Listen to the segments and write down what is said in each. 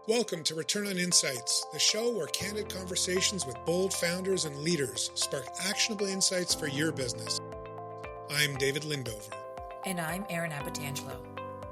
Welcome to Return on Insights, the show where candid conversations with bold founders and leaders spark actionable insights for your business. I'm David Lindover. And I'm Erin Abatangelo.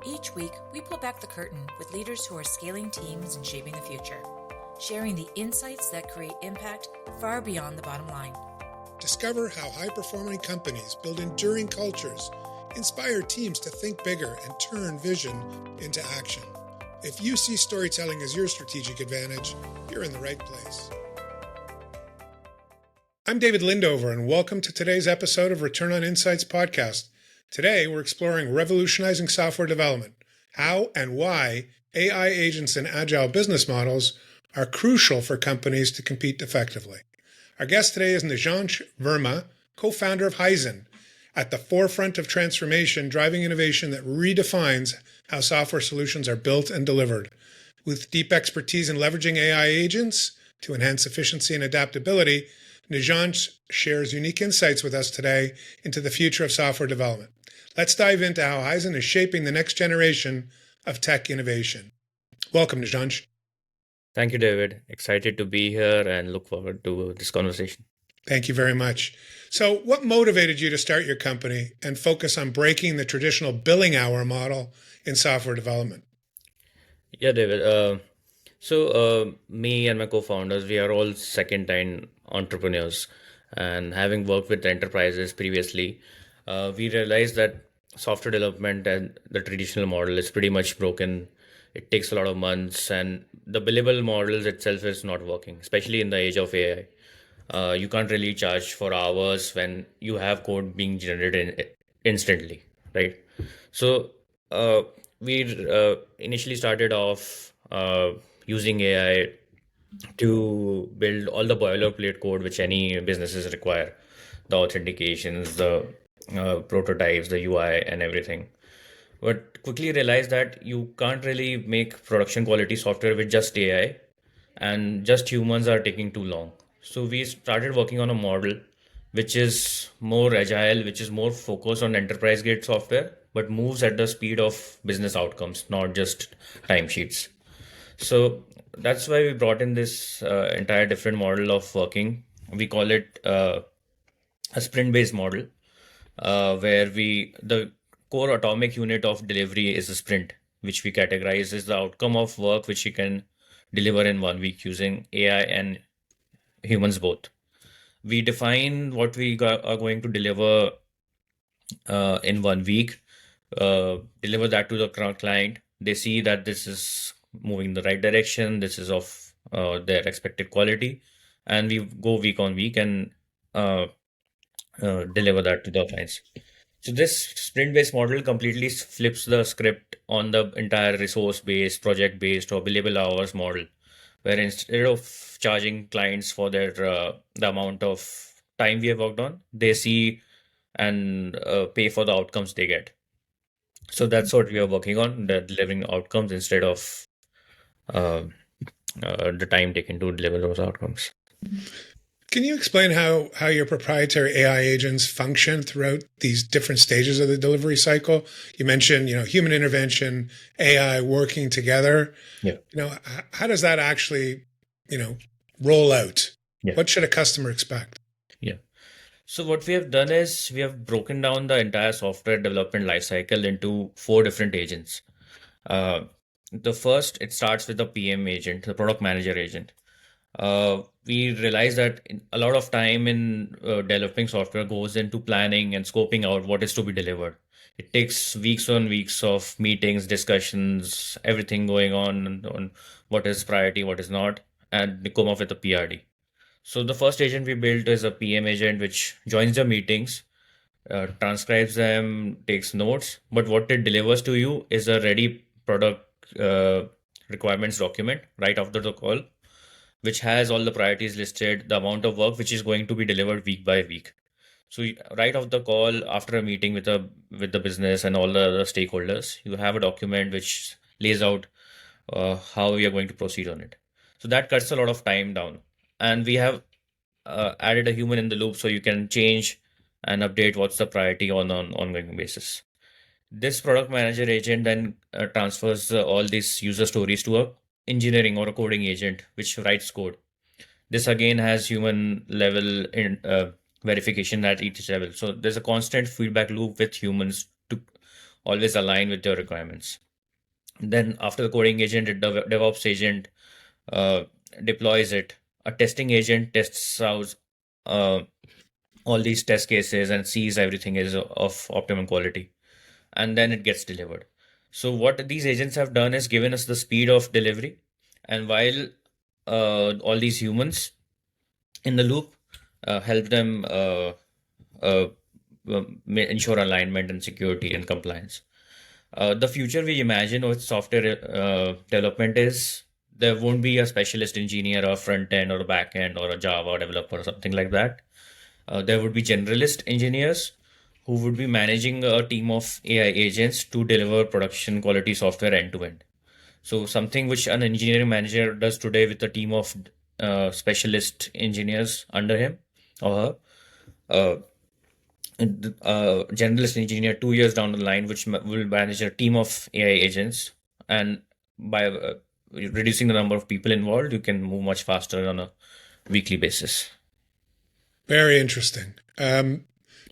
Each week, we pull back the curtain with leaders who are scaling teams and shaping the future, sharing the insights that create impact far beyond the bottom line. Discover how high-performing companies build enduring cultures, inspire teams to think bigger, and turn vision into action. If you see storytelling as your strategic advantage, you're in the right place. I'm David Lindover, and welcome to today's episode of Return on Insights podcast. Today, we're exploring revolutionizing software development, how and why AI agents and agile business models are crucial for companies to compete effectively. Our guest today is Nijansh Verma, co-founder of Heizen, at the forefront of transformation, driving innovation that redefines how software solutions are built and delivered. With deep expertise in leveraging AI agents to enhance efficiency and adaptability, Nijansh shares unique insights with us today into the future of software development. Let's dive into how Heizen is shaping the next generation of tech innovation. Welcome, Nijansh. Thank you, David. Excited to be here and look forward to this conversation. Thank you very much. So what motivated you to start your company and focus on breaking the traditional billing hour model in software development? Yeah, David. So me and my co-founders, we are all second-time entrepreneurs. And having worked with enterprises previously, we realized that software development and the traditional model is pretty much broken. It takes a lot of months, and the billable models itself is not working, especially in the age of AI. You can't really charge for hours when you have code being generated instantly, right? So we initially started off using AI to build all the boilerplate code which any businesses require, the authentications, the prototypes, the UI, and everything. But quickly realized that you can't really make production quality software with just AI, and just humans are taking too long. So we started working on a model which is more agile, which is more focused on enterprise grade software, but moves at the speed of business outcomes, not just timesheets. So that's why we brought in this entire different model of working. We call it a sprint-based model, where the core atomic unit of delivery is a sprint, which we categorize as the outcome of work which you can deliver in 1 week using AI and humans both. We define what we are going to deliver in 1 week, deliver that to the client. They see that this is moving in the right direction, this is of their expected quality, and we go week on week and deliver that to the clients. So this sprint-based model completely flips the script on the entire resource-based, project-based, or billable hours model, where instead of charging clients for their the amount of time we have worked on, they see and pay for the outcomes they get. So that's what we are working on, the delivering outcomes instead of the time taken to deliver those outcomes. Can you explain how your proprietary AI agents function throughout these different stages of the delivery cycle? You mentioned, human intervention, AI working together. Yeah. How does that actually, roll out? Yeah. What should a customer expect? Yeah. So what we have done is we have broken down the entire software development lifecycle into 4 different agents. The first, it starts with the PM agent, the product manager agent. We realize that a lot of time in developing software goes into planning and scoping out what is to be delivered. It takes weeks on weeks of meetings, discussions, everything going on what is priority, what is not, and they come up with a PRD. So the first agent we built is a PM agent, which joins the meetings, transcribes them, takes notes, but what it delivers to you is a ready product requirements document right after the call, which has all the priorities listed, the amount of work which is going to be delivered week by week. So right off the call, after a meeting with the business and all the other stakeholders, you have a document which lays out how we are going to proceed on it. So that cuts a lot of time down. And we have added a human in the loop so you can change and update what's the priority on an ongoing basis. This product manager agent then transfers all these user stories to a engineering or a coding agent which writes code. This again has human level in verification at each level. So there's a constant feedback loop with humans to always align with their requirements. Then after the coding agent, a DevOps agent uh, deploys it. A testing agent tests out uh, all these test cases and sees everything is of optimum quality, and then it gets delivered. So what these agents have done is given us the speed of delivery, and while all these humans in the loop help them uh, ensure alignment and security and compliance. The future we imagine with software development is there won't be a specialist engineer or front end or a back end or a Java developer or something like that. There would be generalist engineers who would be managing a team of AI agents to deliver production quality software end to end. So something which an engineering manager does today with a team of specialist engineers under him or her, uh, generalist engineer 2 years down the line, which will manage a team of AI agents, and by reducing the number of people involved, you can move much faster on a weekly basis. Very interesting.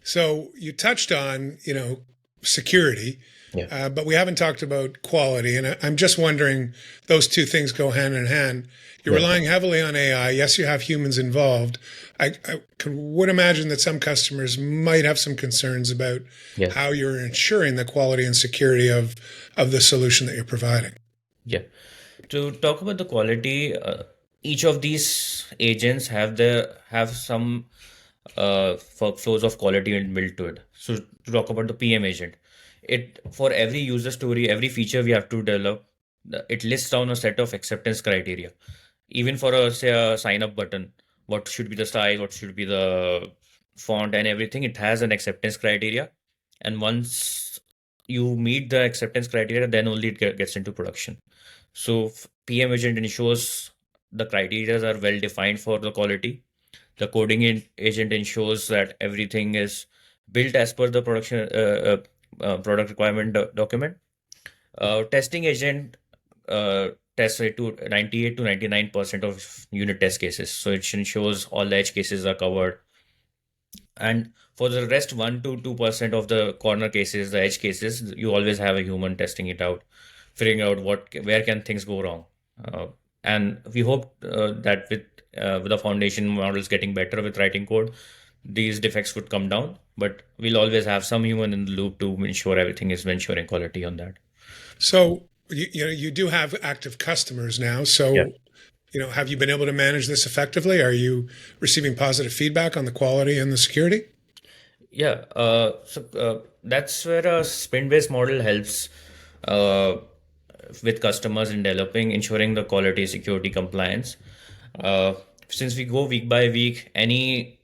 So you touched on, security, Yeah. but we haven't talked about quality. And I'm just wondering, those two things go hand in hand. You're Yeah. relying heavily on AI. Yes, you have humans involved. I would imagine that some customers might have some concerns about Yeah. how you're ensuring the quality and security of the solution that you're providing. Yeah. To talk about the quality, each of these agents have some workflows of quality built to it. So to talk about the PM agent, it for every user story, every feature we have to develop, it lists down a set of acceptance criteria. Even for a say a sign up button, what should be the size, what should be the font and everything, it has an acceptance criteria. And once you meet the acceptance criteria, then only it gets into production. So PM agent ensures the criteria are well defined for the quality. The coding agent ensures that everything is built as per the product requirement document. Testing agent tests it to 98 to 99% of unit test cases. So it ensures all the edge cases are covered. And for the rest 1 to 2% of the corner cases, the edge cases, you always have a human testing it out, figuring out where can things go wrong. And we hope that with the foundation models getting better with writing code, these defects would come down. But we'll always have some human in the loop to ensure everything is ensuring quality on that. So you do have active customers now. So Yeah. have you been able to manage this effectively? Are you receiving positive feedback on the quality and the security? Yeah, so that's where a sprint-based model helps uh, with customers in developing, ensuring the quality, security, compliance. Uh, since we go week by week, any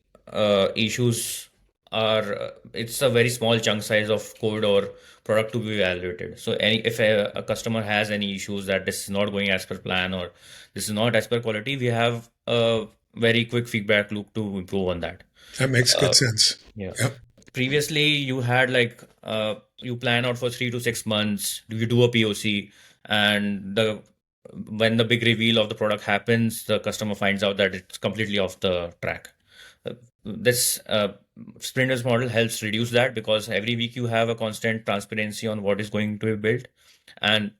issues are it's a very small chunk size of code or product to be evaluated. So if a customer has any issues that this is not going as per plan or this is not as per quality, we have a very quick feedback loop to improve on that. That makes good sense. Yeah. Yep. Previously, you had you plan out for 3 to 6 months. You do a POC, and when the big reveal of the product happens, the customer finds out that it's completely off the track. This sprint-based model helps reduce that because every week you have a constant transparency on what is going to be built, and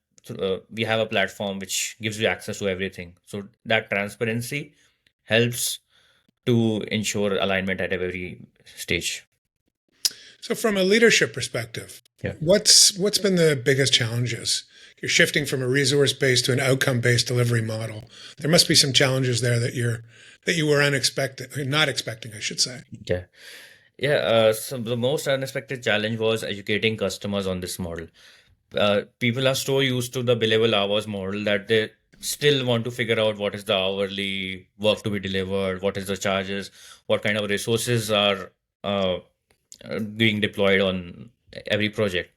we have a platform which gives you access to everything. So that transparency helps to ensure alignment at every stage. So from a leadership perspective, Yeah. what's been the biggest challenges? You're shifting from a resource-based to an outcome-based delivery model. There must be some challenges there that you were not expecting, I should say. Yeah. Yeah. So the most unexpected challenge was educating customers on this model. People are so used to the billable hours model that they still want to figure out what is the hourly work to be delivered, what is the charges, what kind of resources are being deployed on every project.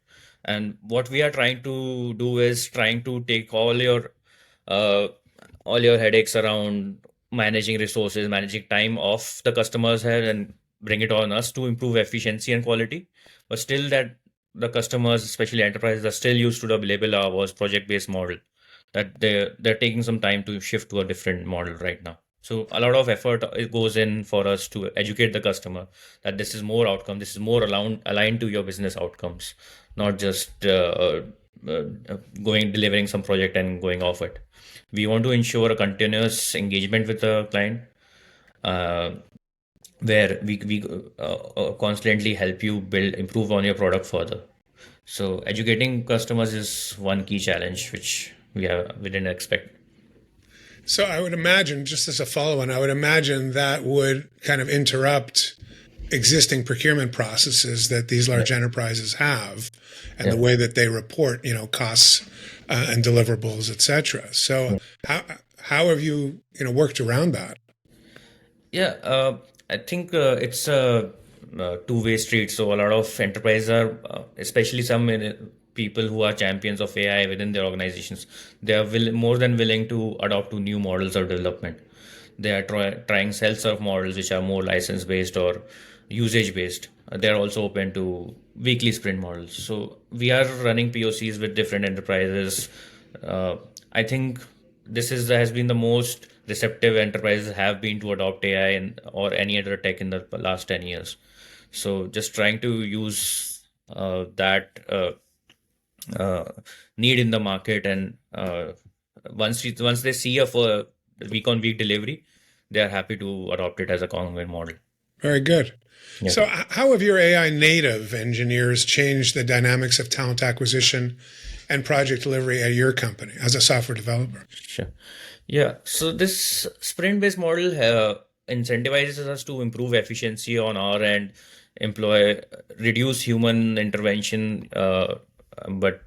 And what we are trying to do is trying to take uh, all your headaches around managing resources, managing time off the customer's head, and bring it on us to improve efficiency and quality. But still, that the customers, especially enterprises, are still used to the billable hours project-based model. that they're taking some time to shift to a different model right now. So a lot of effort goes in for us to educate the customer that this is more outcome, this is more aligned to your business outcomes, not just going delivering some project and going off it. We want to ensure a continuous engagement with the client, uh, where we constantly help you build improve on your product further. So educating customers is one key challenge which we didn't expect. So I would imagine, just as a follow-on, I would imagine that would kind of interrupt existing procurement processes that these large enterprises have, and Yeah. the way that they report, costs and deliverables, etc. So how have you worked around that? Yeah, I think it's a two-way street. So a lot of enterprises are, especially some people who are champions of AI within their organizations, they are more than willing to adopt to new models of development. They are trying self-serve models which are more license-based or usage-based. They are also open to weekly sprint models. So we are running POCs with different enterprises. Uh, I think has been the most receptive enterprises have been to adopt AI or any other tech in the last 10 years. So just trying to use that uh, need in the market, and once they see a week on week delivery, they are happy to adopt it as a common model. Very good. Yeah. So how have your AI native engineers changed the dynamics of talent acquisition and project delivery at your company as a software developer? Sure. Yeah. So this sprint-based model incentivizes us to improve efficiency on our end, reduce human intervention, but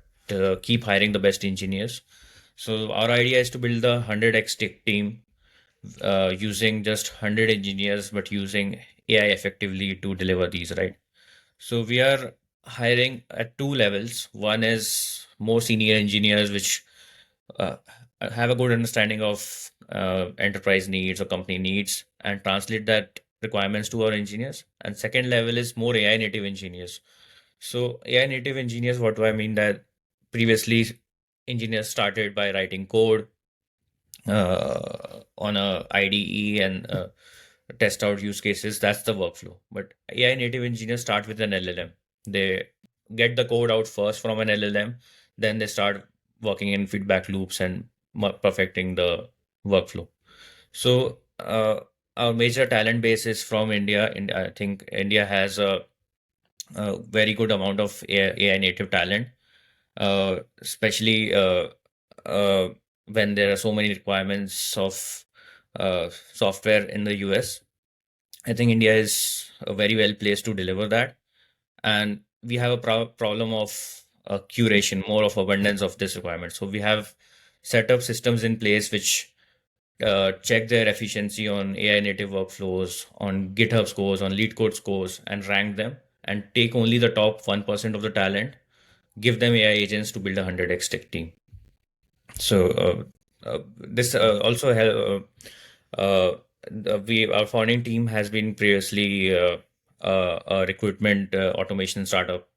keep hiring the best engineers. So our idea is to build a 100x tech team using just 100 engineers, but using AI effectively to deliver these, right? So we are hiring at two levels. One is more senior engineers, which uh, have a good understanding of enterprise needs or company needs and translate that requirements to our engineers. And second level is more AI native engineers. So AI native engineers, what do I mean? That previously engineers started by writing code on a IDE and test out use cases. That's the workflow. But AI native engineers start with an LLM. They get the code out first from an LLM, then they start working in feedback loops and perfecting the workflow. So our major talent base is from India. And I think India has a very good amount of AI native talent, especially uh, when there are so many requirements of software in the US. I think India is very well placed to deliver that. And we have a problem of curation, more of abundance of this requirement. So we have set up systems in place which check their efficiency on AI native workflows, on GitHub scores, on lead code scores, and rank them and take only the top 1% of the talent, give them AI agents to build a 100x tech team. So this also help. Our founding team has been previously a recruitment automation startup.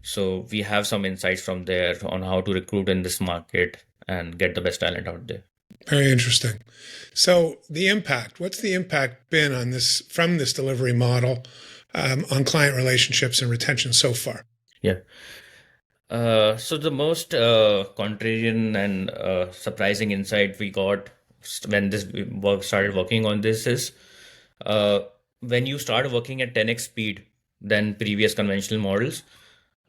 So we have some insights from there on how to recruit in this market and get the best talent out there. Very interesting. So the impact, what's the impact been on this from this delivery model on client relationships and retention so far? Yeah. So the most contrarian and surprising insight we got when this work started working on this is uh, when you start working at 10x speed than previous conventional models,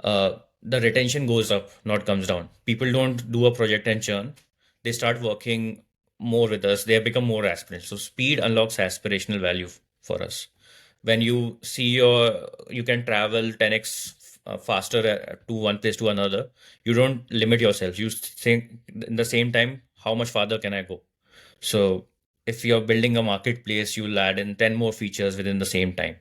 the retention goes up, not comes down. People don't do a project and churn. They start working more with us. They become more aspirational. So speed unlocks aspirational value for us. When you see you can travel 10x faster to one place to another, you don't limit yourself. You think in the same time, how much farther can I go? So if you're building a marketplace, you'll add in 10 more features within the same time.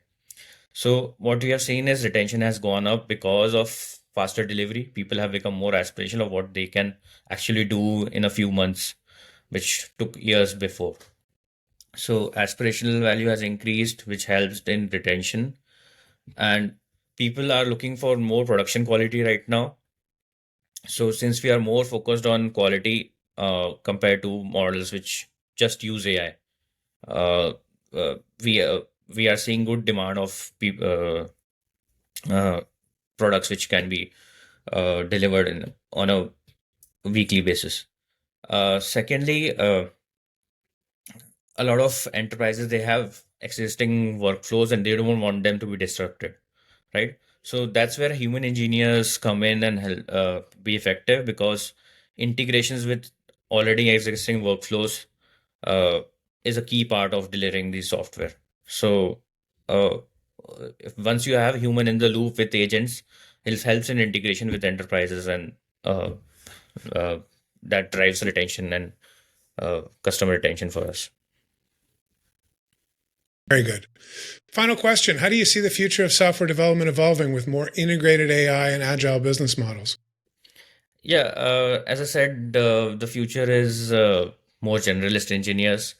So what we have seen is retention has gone up because of faster delivery. People have become more aspirational of what they can actually do in a few months, which took years before. So aspirational value has increased, which helps in retention. And people are looking for more production quality right now. So since we are more focused on quality, compared to models which just use AI. Uh, uh, we are seeing good demand of products which can be delivered on a weekly basis. Secondly, a lot of enterprises, they have existing workflows and they don't want them to be disrupted, right? So that's where human engineers come in and help be effective, because integrations with already existing workflows uh, is a key part of delivering the software. So uh, once you have human in the loop with agents, it helps in integration with enterprises, and uh, uh, that drives retention and customer retention for us. Very good. Final question. How do you see the future of software development evolving with more integrated AI and agile business models? Yeah, as I said, the future is more generalist engineers.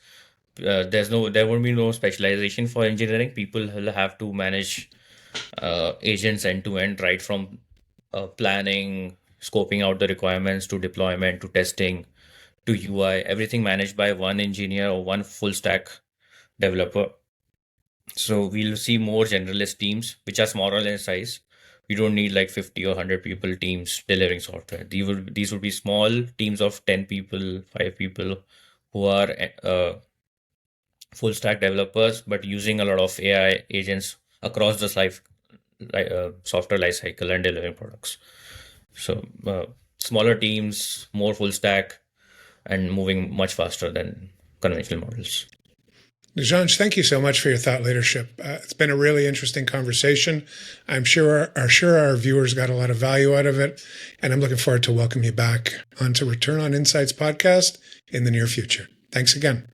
There won't be no specialization for engineering. People will have to manage agents end to end, right from planning, scoping out the requirements, to deployment, to testing, to UI, everything managed by one engineer or one full stack developer. So we'll see more generalist teams, which are smaller in size. We don't need like 50 or 100 people teams delivering software. These would be small teams of 10 people, 5 people, who are full stack developers, but using a lot of AI agents across the software life cycle and delivering products. So smaller teams, more full stack, and moving much faster than conventional models. Nijansh, thank you so much for your thought leadership. It's been a really interesting conversation. I'm sure our viewers got a lot of value out of it, and I'm looking forward to welcome you back onto Return on Insights podcast in the near future. Thanks again.